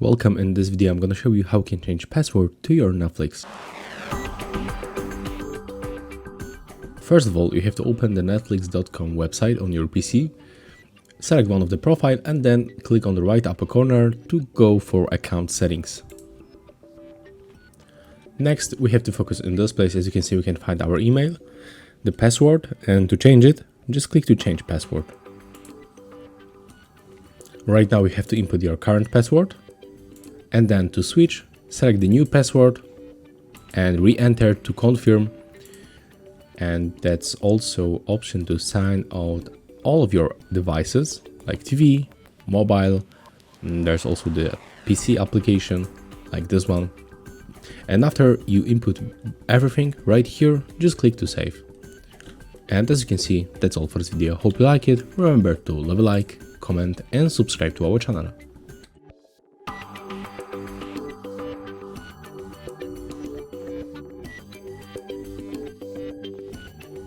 Welcome. In this video I'm going to show you how you can change password to your Netflix. First of all, you have to open the netflix.com website on your PC, select one of the profile and then click on the right upper corner to go for account settings. Next, we have to focus in this place. As you can see, we can find our email, the password, and to change it, just click to change password. Right now we have to input your current password, and then to switch, select the new password and re-enter to confirm. And that's also option to sign out all of your devices like TV, mobile, and there's also the PC application like this one. And after you input everything right here, just click to save. And as you can see, that's all for this video. Hope you like it. Remember to leave a like, comment and subscribe to our channel.